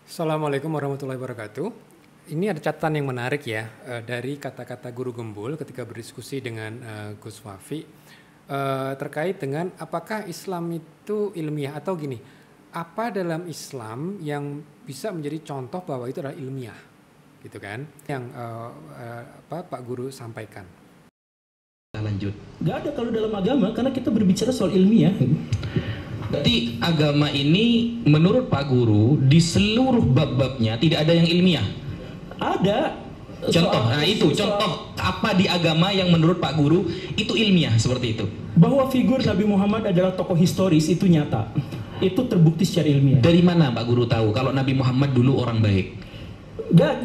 Assalamualaikum warahmatullahi wabarakatuh. Ini ada catatan yang menarik ya dari kata-kata Guru Gembul ketika berdiskusi dengan Gus Wafi terkait dengan apakah Islam itu ilmiah atau gini, apa dalam Islam yang bisa menjadi contoh bahwa itu adalah ilmiah, gitu kan? Yang Pak Guru sampaikan. Lanjut. Gak ada kalau dalam agama karena kita berbicara soal ilmiah. Berarti agama ini menurut Pak Guru di seluruh bab-babnya tidak ada yang ilmiah. Ada. Contoh, contoh apa di agama yang menurut Pak Guru itu ilmiah seperti itu? Bahwa figur Nabi Muhammad adalah tokoh historis itu nyata. Itu terbukti secara ilmiah. Dari mana Pak Guru tahu kalau Nabi Muhammad dulu orang baik?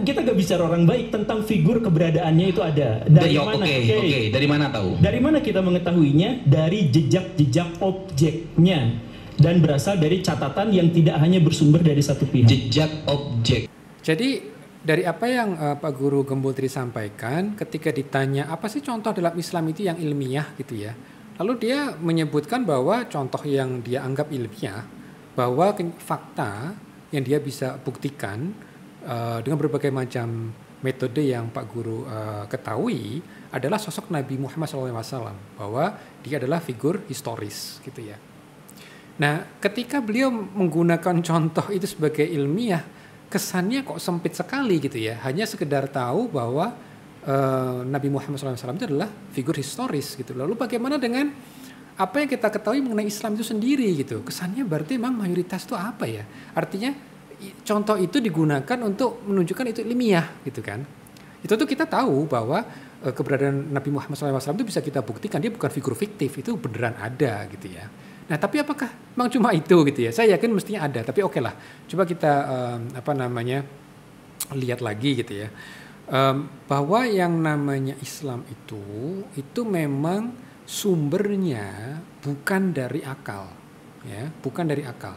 Kita gak bicara orang baik, tentang figur keberadaannya itu ada. Dari mana? Oke. Dari mana tahu? Dari mana kita mengetahuinya? Dari jejak-jejak objeknya, dan berasal dari catatan yang tidak hanya bersumber dari satu pihak. Jejak objek. Jadi dari apa yang Pak Guru Gembul tadi sampaikan, ketika ditanya apa sih contoh dalam Islam itu yang ilmiah gitu ya, lalu dia menyebutkan bahwa contoh yang dia anggap ilmiah, bahwa fakta yang dia bisa buktikan dengan berbagai macam metode yang Pak Guru ketahui adalah sosok Nabi Muhammad SAW, bahwa dia adalah figur historis gitu ya. Nah, ketika beliau menggunakan contoh itu sebagai ilmiah, kesannya kok sempit sekali gitu ya. Hanya sekedar tahu bahwa Nabi Muhammad SAW itu adalah figur historis gitu. Lalu bagaimana dengan apa yang kita ketahui mengenai Islam itu sendiri gitu? Kesannya berarti memang mayoritas itu apa ya? Artinya contoh itu digunakan untuk menunjukkan itu ilmiah gitu kan. Itu tuh kita tahu bahwa keberadaan Nabi Muhammad SAW itu bisa kita buktikan dia bukan figur fiktif, itu beneran ada gitu ya. Nah tapi apakah memang cuma itu gitu ya? Saya yakin mestinya ada, tapi oke lah. Coba kita lihat lagi gitu ya. Bahwa yang namanya Islam itu memang sumbernya bukan dari akal, ya, bukan dari akal.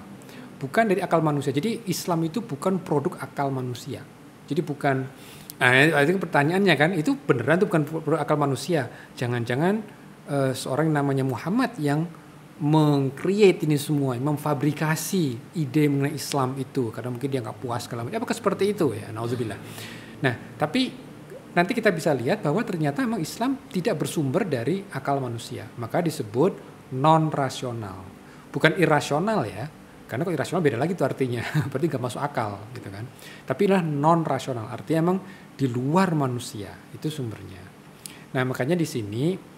Bukan dari akal manusia. Jadi Islam itu bukan produk akal manusia. Jadi bukan, itu pertanyaannya kan, itu beneran itu bukan produk akal manusia. Jangan-jangan seorang yang namanya Muhammad yang meng-create ini semua, memfabrikasi ide mengenai Islam itu, karena mungkin dia nggak puas kalau apakah seperti itu ya, nauzubillah. Nah, tapi nanti kita bisa lihat bahwa ternyata memang Islam tidak bersumber dari akal manusia, maka disebut non-rasional, bukan irasional ya. Karena kalau irasional beda lagi tuh artinya, berarti nggak masuk akal gitu kan. Tapi adalah non-rasional, artinya emang di luar manusia, itu sumbernya. Nah makanya di sini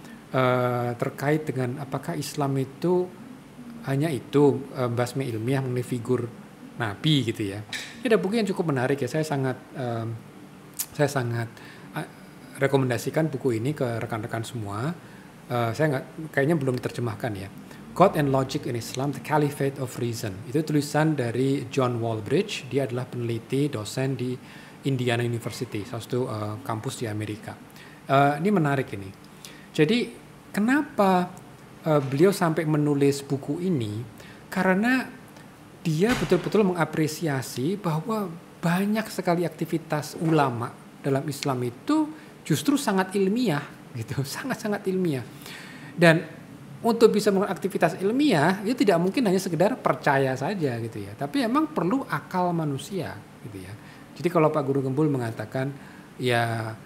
terkait dengan apakah Islam itu hanya itu basmi ilmiah mengenai figur Nabi gitu ya. Ini ada buku yang cukup menarik ya, saya sangat rekomendasikan buku ini ke rekan-rekan semua. Saya kayaknya belum diterjemahkan ya. God and Logic in Islam, The Caliphate of Reason. Itu tulisan dari John Walbridge. Dia adalah peneliti, dosen di Indiana University, salah satu kampus di Amerika. Ini menarik ini. Jadi kenapa beliau sampai menulis buku ini? Karena dia betul-betul mengapresiasi bahwa banyak sekali aktivitas ulama dalam Islam itu justru sangat ilmiah, gitu, sangat-sangat ilmiah. Dan untuk bisa melakukan aktivitas ilmiah itu tidak mungkin hanya sekedar percaya saja gitu ya, tapi emang perlu akal manusia gitu ya. Jadi kalau Pak Guru Gembul mengatakan ya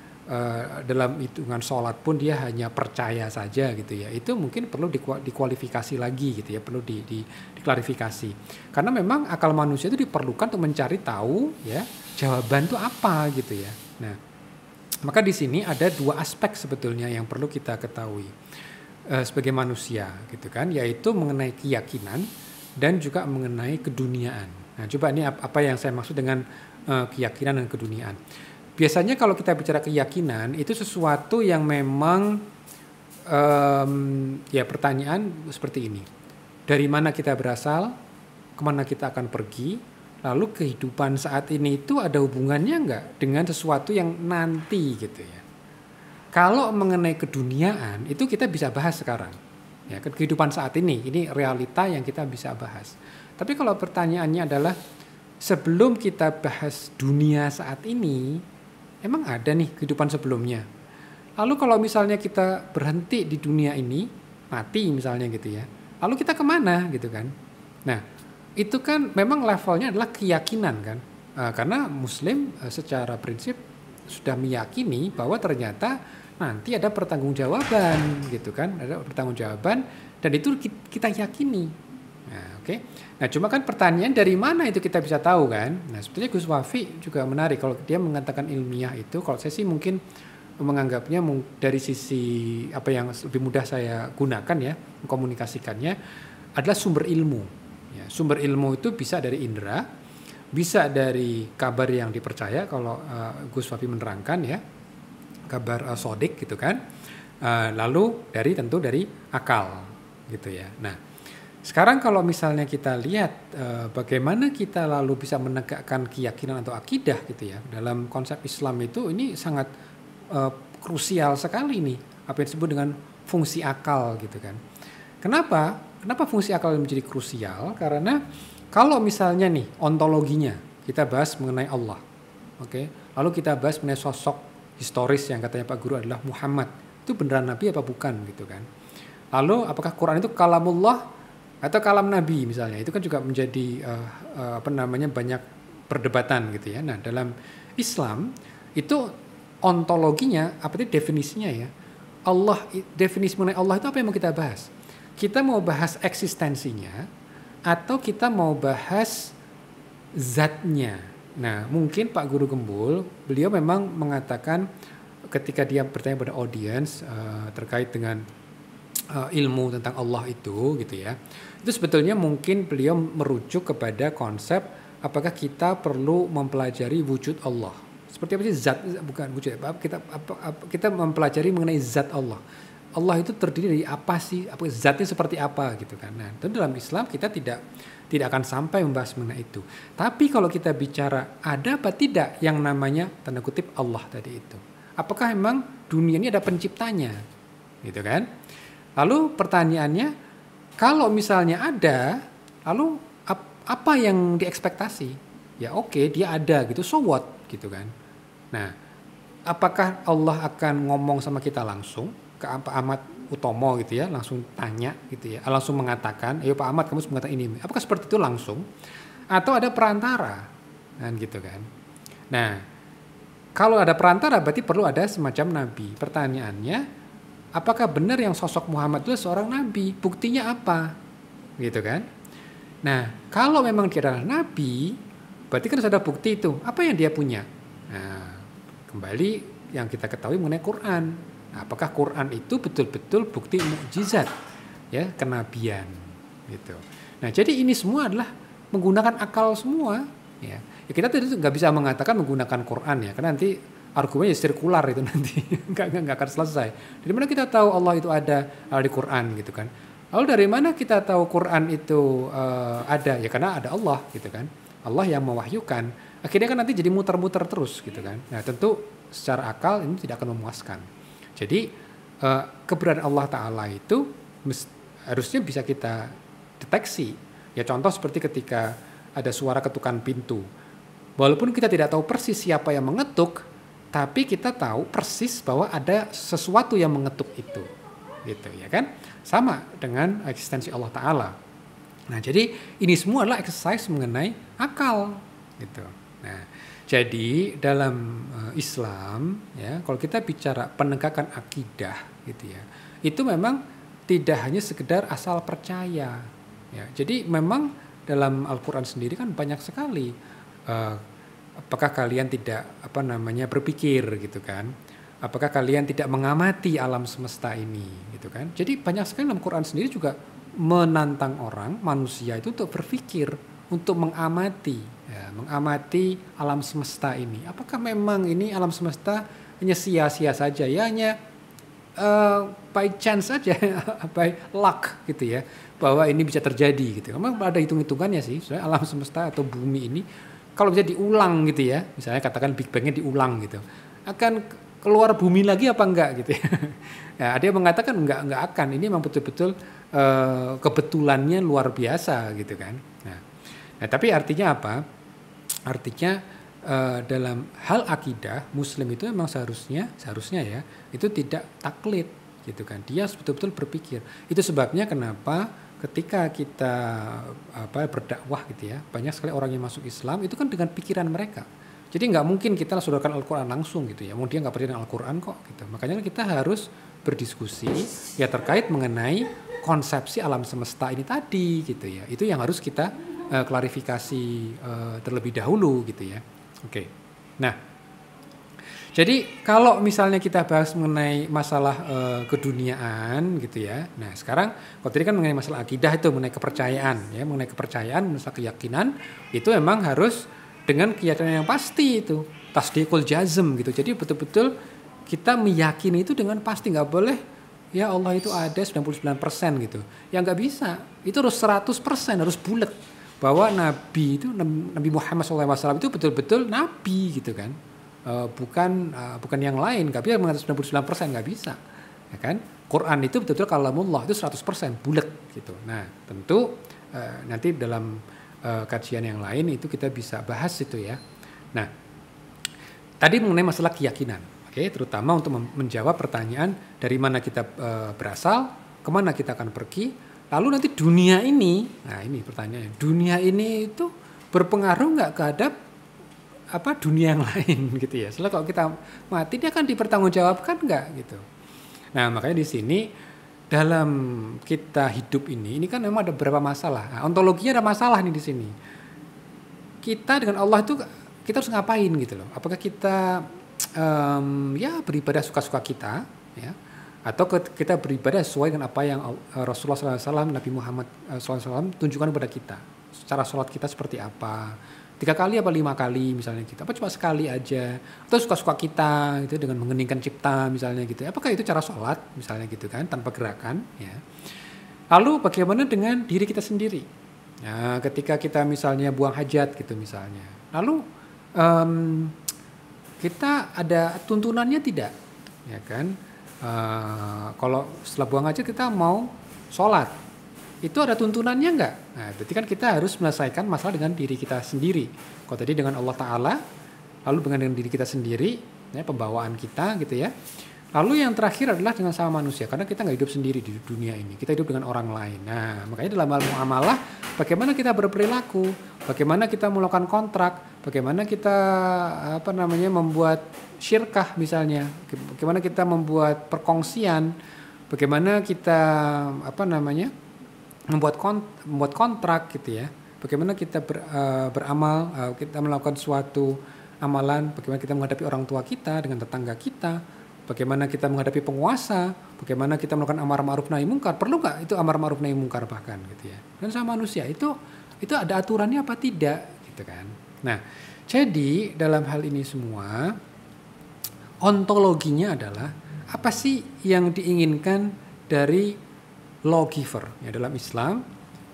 dalam hitungan sholat pun dia hanya percaya saja gitu ya, itu mungkin perlu dikualifikasi lagi gitu ya, perlu diklarifikasi. Karena memang akal manusia itu diperlukan untuk mencari tahu ya jawaban itu apa gitu ya. Nah, maka di sini ada dua aspek sebetulnya yang perlu kita ketahui sebagai manusia gitu kan, yaitu mengenai keyakinan dan juga mengenai keduniaan. Nah, coba ini apa yang saya maksud dengan keyakinan dan keduniaan. Biasanya kalau kita bicara keyakinan itu sesuatu yang memang ya pertanyaan seperti ini. Dari mana kita berasal, kemana kita akan pergi, lalu kehidupan saat ini itu ada hubungannya enggak dengan sesuatu yang nanti gitu ya. Kalau mengenai keduniaan itu kita bisa bahas sekarang, ya kehidupan saat ini realita yang kita bisa bahas. Tapi kalau pertanyaannya adalah sebelum kita bahas dunia saat ini, emang ada nih kehidupan sebelumnya? Lalu kalau misalnya kita berhenti di dunia ini, mati misalnya gitu ya, lalu kita kemana gitu kan? Nah itu kan memang levelnya adalah keyakinan kan. Karena Muslim secara prinsip sudah meyakini bahwa ternyata nanti ada pertanggungjawaban gitu kan, ada pertanggungjawaban dan itu kita yakini. Nah, oke. Nah, cuma kan pertanyaan dari mana itu kita bisa tahu kan? Nah, sebetulnya Gus Wafi juga menarik kalau dia mengatakan ilmiah itu. Kalau saya sih mungkin menganggapnya dari sisi apa yang lebih mudah saya gunakan ya, mengkomunikasikannya adalah sumber ilmu. Ya, sumber ilmu itu bisa dari indera, bisa dari kabar yang dipercaya kalau Gus Wafi menerangkan ya, kabar sodik gitu kan. Lalu tentu dari akal gitu ya. Nah, sekarang kalau misalnya kita lihat bagaimana kita lalu bisa menegakkan keyakinan atau akidah gitu ya dalam konsep Islam itu, ini sangat krusial sekali nih apa yang disebut dengan fungsi akal gitu kan. Kenapa fungsi akal menjadi krusial? Karena kalau misalnya nih ontologinya kita bahas mengenai Allah, oke, lalu kita bahas mengenai sosok historis yang katanya Pak Guru adalah Muhammad, itu beneran Nabi apa bukan gitu kan? Lalu apakah Quran itu kalamullah atau kalam Nabi misalnya, itu kan juga menjadi banyak perdebatan gitu ya. Nah, dalam Islam itu ontologinya, apa itu definisinya ya? Allah, definisi mengenai Allah itu apa yang mau kita bahas? Kita mau bahas eksistensinya atau kita mau bahas zatnya? Nah, mungkin Pak Guru Gembul, beliau memang mengatakan ketika dia bertanya pada audiens terkait dengan ilmu tentang Allah itu gitu ya. Itu sebetulnya mungkin beliau merujuk kepada konsep apakah kita perlu mempelajari wujud Allah. Seperti apa sih zat, bukan wujud, kita mempelajari mengenai zat Allah. Allah itu terdiri dari apa sih? Zatnya seperti apa gitu kan. Nah, itu dalam Islam kita tidak akan sampai membahas mengenai itu. Tapi kalau kita bicara ada apa tidak yang namanya tanda kutip Allah tadi itu. Apakah memang dunia ini ada penciptanya? Gitu kan? Lalu pertanyaannya, kalau misalnya ada, lalu apa yang diekspektasi? Ya oke, dia ada gitu, so what gitu kan. Nah, apakah Allah akan ngomong sama kita langsung ke Pak Ahmad Utomo gitu ya, langsung tanya gitu ya, langsung mengatakan, ayo Pak Ahmad kamu harus mengatakan ini. Apakah seperti itu langsung? Atau ada perantara? Kan gitu kan. Nah, kalau ada perantara berarti perlu ada semacam nabi. Pertanyaannya, apakah benar yang sosok Muhammad itu seorang nabi? Buktinya apa? Gitu kan. Nah, kalau memang dia adalah nabi, berarti kan sudah ada bukti itu. Apa yang dia punya? Nah, kembali yang kita ketahui mengenai Quran. Nah, apakah Quran itu betul-betul bukti mukjizat ya, kenabian gitu. Nah, jadi ini semua adalah menggunakan akal semua ya. Ya kita nggak bisa mengatakan menggunakan Quran ya, karena nanti argumennya sirkular itu nanti nggak akan selesai. Dari mana kita tahu Allah itu ada di Quran gitu kan? Lalu dari mana kita tahu Quran itu ada? Ya karena ada Allah gitu kan. Allah yang mewahyukan. Akhirnya kan nanti jadi muter-muter terus gitu kan. Nah, tentu secara akal ini tidak akan memuaskan. Jadi keberadaan Allah Ta'ala itu harusnya bisa kita deteksi. Ya contoh seperti ketika ada suara ketukan pintu. Walaupun kita tidak tahu persis siapa yang mengetuk, tapi kita tahu persis bahwa ada sesuatu yang mengetuk itu. Gitu ya kan? Sama dengan eksistensi Allah Ta'ala. Nah, jadi ini semua adalah exercise mengenai akal gitu. Nah, jadi dalam Islam ya, kalau kita bicara penegakan akidah gitu ya, itu memang tidak hanya sekedar asal percaya ya. Jadi memang dalam Al-Qur'an sendiri kan banyak sekali apakah kalian tidak berpikir gitu kan? Apakah kalian tidak mengamati alam semesta ini gitu kan? Jadi banyak sekali dalam Quran sendiri juga menantang orang manusia itu untuk berpikir, untuk mengamati alam semesta ini. Apakah memang ini alam semesta hanya sia-sia saja ya, hanya by chance saja, by luck gitu ya, bahwa ini bisa terjadi gitu. Memang ada hitung-hitungannya sih, soalnya alam semesta atau bumi ini kalau bisa diulang gitu ya, misalnya katakan Big Bang-nya diulang gitu, akan keluar bumi lagi apa enggak gitu ya. Nah, ada yang mengatakan enggak akan, ini memang betul-betul kebetulannya luar biasa gitu kan. Nah, tapi artinya apa? Artinya dalam hal akidah Muslim itu memang seharusnya ya itu tidak taklid gitu kan. Dia betul-betul berpikir. Itu sebabnya kenapa ketika kita berdakwah gitu ya, banyak sekali orang yang masuk Islam itu kan dengan pikiran mereka. Jadi nggak mungkin kita sodorkan Al-Quran langsung gitu ya. Mau dia nggak percaya dengan Al-Quran kok gitu. Makanya kita harus berdiskusi ya terkait mengenai konsepsi alam semesta ini tadi gitu ya. Itu yang harus kita klarifikasi terlebih dahulu gitu ya. Oke. Nah, jadi kalau misalnya kita bahas mengenai masalah keduniaan gitu ya. Nah, sekarang kalau tadi kan mengenai masalah akidah itu mengenai kepercayaan ya, mengenai kepercayaan, masalah keyakinan itu memang harus dengan keyakinan yang pasti itu, tasdiqul jazm gitu. Jadi betul-betul kita meyakini itu dengan pasti, nggak boleh ya Allah itu ada 99% gitu. Ya nggak bisa, itu harus 100%, harus bulat. Bahwa Nabi itu, Nabi Muhammad SAW itu betul-betul Nabi gitu kan. Bukan yang lain, nggak bisa mengatakan 99%, nggak bisa. Ya kan? Quran itu betul-betul kalamullah, itu 100% bulat gitu. Nah tentu nanti dalam kajian yang lain itu kita bisa bahas itu ya. Nah, tadi mengenai masalah keyakinan, oke, terutama untuk menjawab pertanyaan dari mana kita berasal, kemana kita akan pergi, lalu nanti dunia ini, nah ini pertanyaannya, dunia ini itu berpengaruh nggak terhadap dunia yang lain gitu ya. Soalnya kalau kita mati dia akan dipertanggungjawabkan nggak gitu. Nah makanya di sini dalam kita hidup ini kan memang ada beberapa masalah. Nah, ontologinya ada masalah nih di sini. Kita dengan Allah itu kita harus ngapain gitu loh? Apakah kita beribadah suka-suka kita, ya, atau kita beribadah sesuai dengan apa yang Rasulullah SAW, Nabi Muhammad SAW tunjukkan kepada kita? Cara sholat kita seperti apa? 3 kali apa 5 kali misalnya kita, apa cuma sekali aja, atau suka-suka kita gitu dengan mengheningkan cipta misalnya gitu, apakah itu cara sholat misalnya gitu kan, tanpa gerakan ya. Lalu bagaimana dengan diri kita sendiri, nah, ketika kita misalnya buang hajat gitu misalnya, lalu kita ada tuntunannya tidak ya kan, kalau setelah buang hajat kita mau sholat, itu ada tuntunannya enggak? Nah, berarti kan kita harus menyelesaikan masalah dengan diri kita sendiri. Kalau tadi dengan Allah Ta'ala, lalu dengan diri kita sendiri, ya, pembawaan kita gitu ya. Lalu yang terakhir adalah dengan sama manusia, karena kita nggak hidup sendiri di dunia ini, kita hidup dengan orang lain. Nah, makanya dalam hal muamalah, bagaimana kita berperilaku, bagaimana kita melakukan kontrak, bagaimana kita membuat syirkah misalnya, bagaimana kita membuat perkongsian, bagaimana kita membuat kontrak gitu ya. Bagaimana kita beramal, kita melakukan suatu amalan, bagaimana kita menghadapi orang tua kita dengan tetangga kita, bagaimana kita menghadapi penguasa, bagaimana kita melakukan amar ma'ruf nahi mungkar. Perlu nggak itu amar ma'ruf nahi mungkar bahkan gitu ya. Dan sama manusia itu ada aturannya apa tidak gitu kan. Nah, jadi dalam hal ini semua ontologinya adalah apa sih yang diinginkan dari lawgiver ya, dalam Islam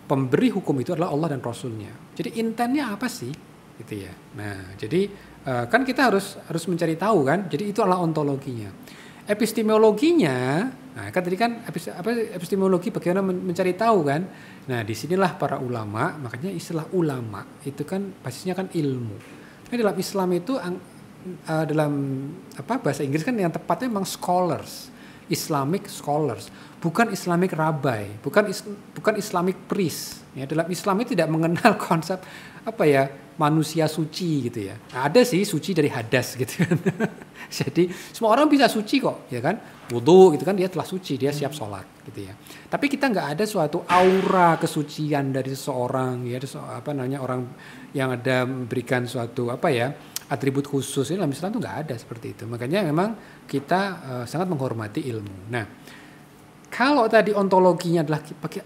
pemberi hukum itu adalah Allah dan Rasulnya. Jadi intennya apa sih gitu ya. Nah jadi kan kita harus mencari tahu kan. Jadi itu adalah ontologinya. Epistemologinya, nah kan tadi kan epistemologi bagaimana mencari tahu kan. Nah disinilah para ulama, makanya istilah ulama itu kan basisnya kan ilmu. Nah, dalam Islam itu dalam bahasa Inggris kan yang tepatnya memang scholars, Islamic scholars. Bukan Islamic rabbi, bukan Islamic priest. Ya, dalam Islam itu tidak mengenal konsep manusia suci gitu ya. Nah, ada sih suci dari hadas gitu kan. Jadi semua orang bisa suci kok, ya kan? Wudu gitu kan dia telah suci, dia siap sholat gitu ya. Tapi kita nggak ada suatu aura kesucian dari seseorang ya, orang yang ada memberikan suatu atribut khusus. Ini dalam Islam tuh nggak ada seperti itu. Makanya memang kita sangat menghormati ilmu. Nah, kalau tadi ontologinya adalah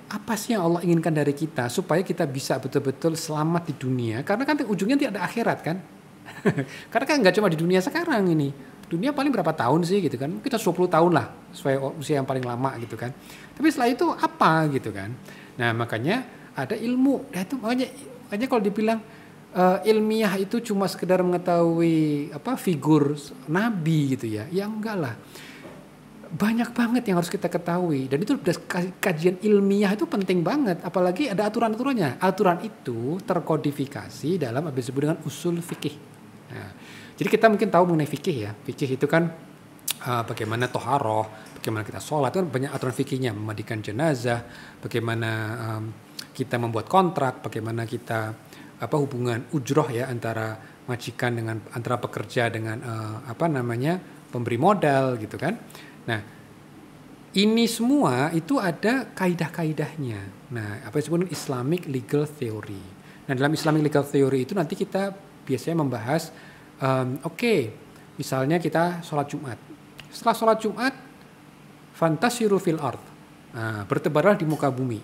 apa sih yang Allah inginkan dari kita supaya kita bisa betul-betul selamat di dunia, karena kan ujungnya tidak ada akhirat kan. Karena kan nggak cuma di dunia sekarang ini, dunia paling berapa tahun sih gitu kan, kita 20 tahun lah sesuai usia yang paling lama gitu kan. Tapi setelah itu apa gitu kan. Nah makanya ada ilmu. Nah itu makanya kalau dibilang ilmiah itu cuma sekedar mengetahui figur nabi gitu ya enggak lah. Banyak banget yang harus kita ketahui, dan itu kajian ilmiah itu penting banget, apalagi ada aturan-aturannya. Aturan itu terkodifikasi dalam apa disebut dengan usul fikih. Nah, jadi kita mungkin tahu mengenai fikih ya. Fikih itu kan bagaimana toharoh, bagaimana kita sholat, kan banyak aturan fikihnya, memandikan jenazah, bagaimana kita membuat kontrak, bagaimana kita hubungan ujroh ya antara majikan dengan antara pekerja dengan pemberi modal gitu kan. Nah, ini semua itu ada kaidah-kaidahnya. Nah, apa yang disebut Islamic Legal Theory. Nah, dalam Islamic Legal Theory itu nanti kita biasanya membahas misalnya kita sholat Jumat. Setelah sholat Jumat, fantasiru fil ard, bertebarlah di muka bumi.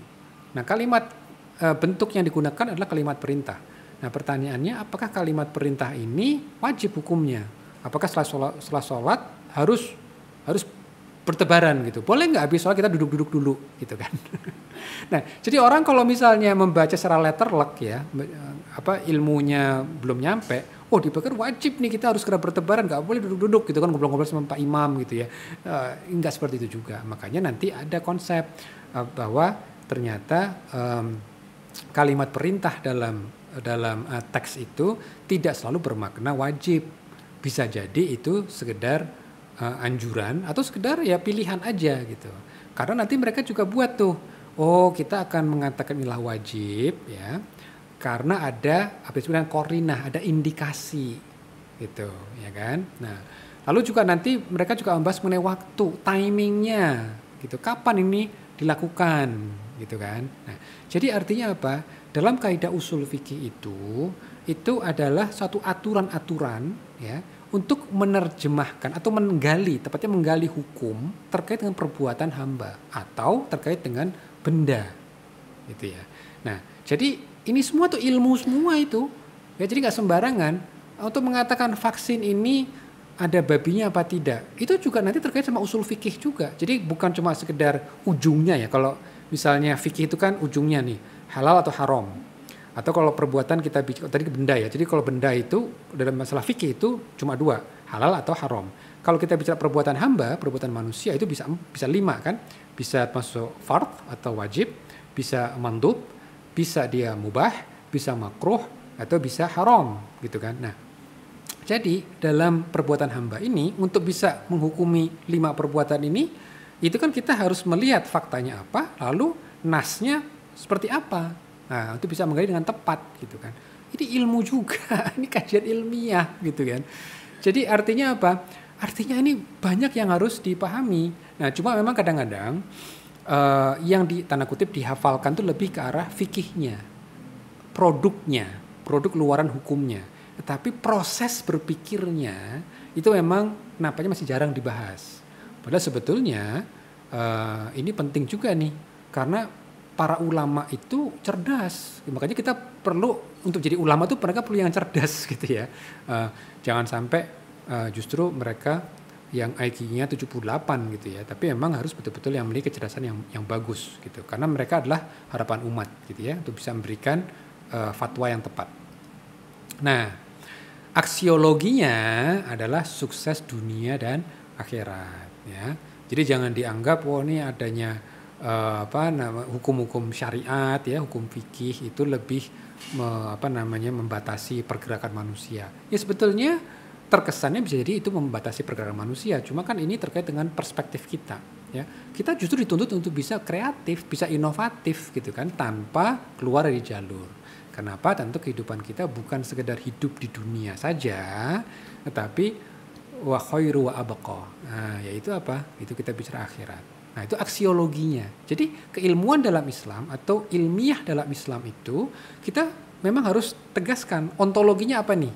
Nah, kalimat bentuk yang digunakan adalah kalimat perintah. Nah, pertanyaannya, apakah kalimat perintah ini wajib hukumnya? Apakah setelah sholat harus bertebaran gitu? Boleh nggak habis sholat kita duduk-duduk dulu gitu kan? Nah, jadi orang kalau misalnya membaca secara letterlek ya, ilmunya belum nyampe, dipikir wajib nih kita harus segera bertebaran, nggak boleh duduk-duduk gitu kan, ngobrol-ngobrol sama Pak Imam gitu ya. Nggak seperti itu juga. Makanya nanti ada konsep bahwa ternyata kalimat perintah dalam teks itu tidak selalu bermakna wajib. Bisa jadi itu sekedar anjuran atau sekedar ya pilihan aja gitu. Karena nanti mereka juga buat tuh, kita akan mengatakan inilah wajib ya, karena ada disebutkan korinah, ada indikasi gitu ya kan. Nah, lalu juga nanti mereka juga membahas mengenai waktu, timingnya gitu, kapan ini dilakukan gitu kan. Nah, jadi artinya apa? Dalam kaidah usul fikih itu adalah suatu aturan-aturan ya untuk menerjemahkan atau tepatnya menggali hukum terkait dengan perbuatan hamba atau terkait dengan benda gitu ya. Nah, jadi ini semua tuh ilmu semua itu ya, jadi nggak sembarangan untuk mengatakan vaksin ini ada babinya apa tidak. Itu juga nanti terkait sama usul fikih juga. Jadi bukan cuma sekedar ujungnya ya. Kalau misalnya fikih itu kan ujungnya nih halal atau haram. Atau kalau perbuatan kita bikin tadi benda ya. Jadi kalau benda itu dalam masalah fikih itu cuma dua, halal atau haram. Kalau kita bicara perbuatan hamba, perbuatan manusia itu bisa 5 kan. Bisa masuk fard atau wajib, bisa mandub, bisa dia mubah, bisa makruh atau bisa haram gitu kan. Nah, jadi dalam perbuatan hamba ini untuk bisa menghukumi 5 perbuatan ini itu kan kita harus melihat faktanya apa, lalu nasnya seperti apa. Nah, itu bisa menggali dengan tepat gitu kan. Ini ilmu juga, ini kajian ilmiah gitu kan. Jadi artinya apa? Artinya ini banyak yang harus dipahami. Nah, cuma memang kadang-kadang yang tanda kutip dihafalkan tuh lebih ke arah fikihnya, produk luaran hukumnya. Tetapi proses berpikirnya itu memang nampaknya masih jarang dibahas. Padahal sebetulnya ini penting juga nih, karena para ulama itu cerdas, makanya kita perlu untuk jadi ulama tuh mereka perlu yang cerdas gitu ya. Jangan sampai justru mereka yang IQ-nya 78 gitu ya, tapi memang harus betul-betul yang memiliki kecerdasan yang bagus gitu, karena mereka adalah harapan umat gitu ya, untuk bisa memberikan fatwa yang tepat. Nah, aksiologinya adalah sukses dunia dan akhirat ya. Jadi jangan dianggap ini adanya hukum-hukum syariat ya, hukum fikih itu lebih membatasi pergerakan manusia. Ya sebetulnya terkesannya bisa jadi itu membatasi pergerakan manusia. Cuma kan ini terkait dengan perspektif kita ya. Kita justru dituntut untuk bisa kreatif, bisa inovatif gitu kan, tanpa keluar dari jalur. Kenapa? Tentu kehidupan kita bukan sekedar hidup di dunia saja, tetapi wa khairu wa abqa. Nah, yaitu apa? Itu kita bicara akhirat. Nah, itu aksiologinya. Jadi keilmuan dalam Islam atau ilmiah dalam Islam itu kita memang harus tegaskan ontologinya apa nih.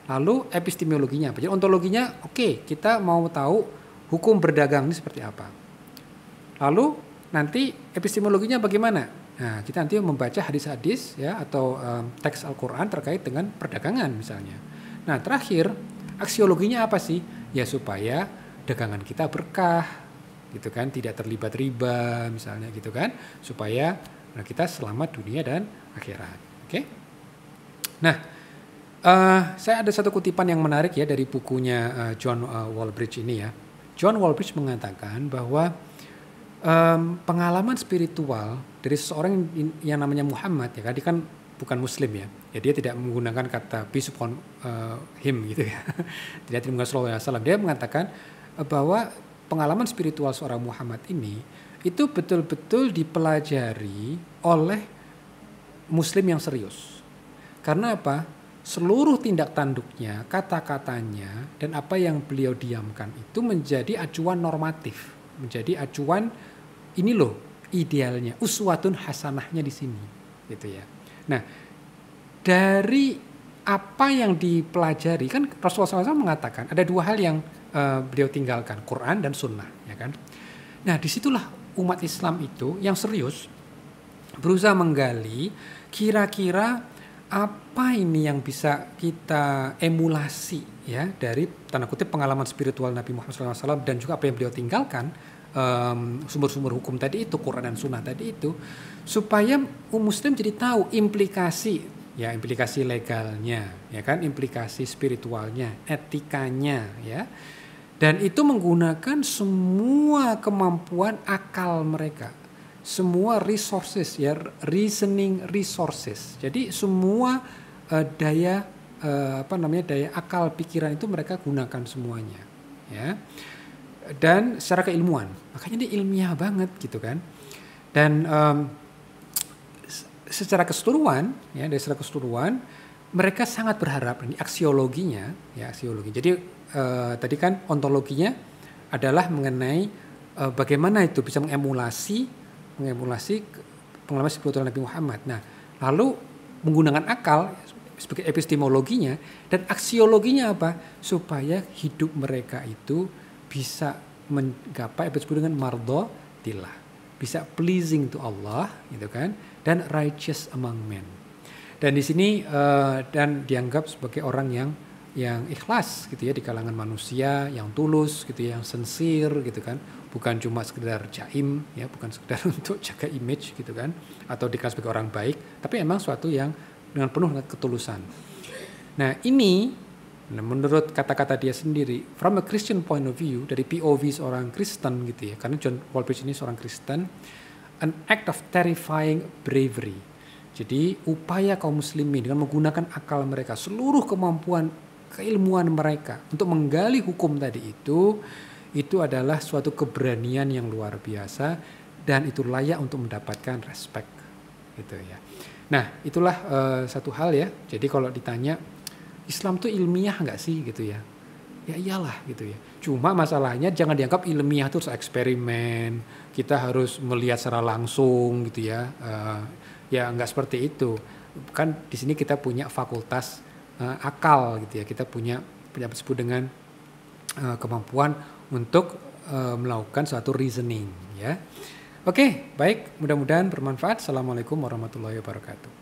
Lalu epistemologinya apa. Jadi ontologinya kita mau tahu hukum berdagang ini seperti apa. Lalu nanti epistemologinya bagaimana? Nah, kita nanti membaca hadis-hadis ya atau teks Al-Qur'an terkait dengan perdagangan misalnya. Nah, terakhir aksiologinya apa sih? Ya supaya dagangan kita berkah gitu kan, tidak terlibat riba misalnya gitu kan, supaya kita selamat dunia dan akhirat. Oke. Nah, saya ada satu kutipan yang menarik ya dari bukunya John Walbridge ini ya. John Walbridge mengatakan bahwa pengalaman spiritual dari seseorang yang namanya Muhammad ya, dia kan bukan Muslim ya, dia tidak menggunakan kata peace upon him gitu ya, tidak menggunakan sallallahu alaihi wasallam. Dia mengatakan bahwa pengalaman spiritual seorang Muhammad ini itu betul-betul dipelajari oleh Muslim yang serius. Karena apa? Seluruh tindak tanduknya, kata-katanya, dan apa yang beliau diamkan itu menjadi acuan normatif, menjadi acuan ini loh idealnya, uswatun hasanahnya di sini, gitu ya. Nah, dari apa yang dipelajari kan Rasulullah SAW mengatakan ada dua hal yang beliau tinggalkan, Quran dan Sunnah, ya kan. Nah, disitulah umat Islam itu yang serius berusaha menggali kira-kira apa ini yang bisa kita emulasi ya dari tanda kutip pengalaman spiritual Nabi Muhammad SAW dan juga apa yang beliau tinggalkan, sumber-sumber hukum tadi itu, Quran dan Sunnah tadi itu, supaya muslim jadi tahu implikasi legalnya, ya kan, implikasi spiritualnya, etikanya, ya. Dan itu menggunakan semua kemampuan akal mereka, semua resources, ya, reasoning resources. Jadi semua daya akal pikiran itu mereka gunakan semuanya, ya. Dan secara keilmuan, makanya dia ilmiah banget gitu kan. Dan secara keseluruhan, ya, dari secara keseluruhan mereka sangat berharap ini aksiologinya, ya, aksiologi. Jadi tadi kan ontologinya adalah mengenai bagaimana itu bisa mengemulasi pengalaman spiritual Nabi Muhammad. Nah, lalu menggunakan akal sebagai epistemologinya dan aksiologinya apa? Supaya hidup mereka itu bisa menggapai apa disebut dengan mardhatillah, bisa pleasing to Allah, gitu kan, dan righteous among men. Dan di sini dan dianggap sebagai orang yang ikhlas gitu ya di kalangan manusia, yang tulus gitu ya, yang sincere gitu kan, bukan cuma sekedar jaim ya, bukan sekedar untuk jaga image gitu kan, atau dikenal sebagai orang baik, tapi emang suatu yang dengan penuh ketulusan. Nah, ini menurut kata-kata dia sendiri, from a Christian point of view, dari POV seorang Kristen gitu ya, karena John Walbridge ini seorang Kristen, an act of terrifying bravery. Jadi upaya kaum muslimin dengan menggunakan akal mereka, seluruh kemampuan keilmuan mereka untuk menggali hukum tadi itu adalah suatu keberanian yang luar biasa dan itu layak untuk mendapatkan respect gitu ya. Nah, itulah satu hal ya. Jadi kalau ditanya Islam tuh ilmiah nggak sih gitu ya? Ya iyalah gitu ya. Cuma masalahnya jangan dianggap ilmiah terus eksperimen. Kita harus melihat secara langsung gitu ya. Ya nggak seperti itu. Kan di sini kita punya fakultas akal gitu ya. Kita punya disebut dengan kemampuan untuk melakukan suatu reasoning ya. Oke, baik, mudah-mudahan bermanfaat. Assalamualaikum warahmatullahi wabarakatuh.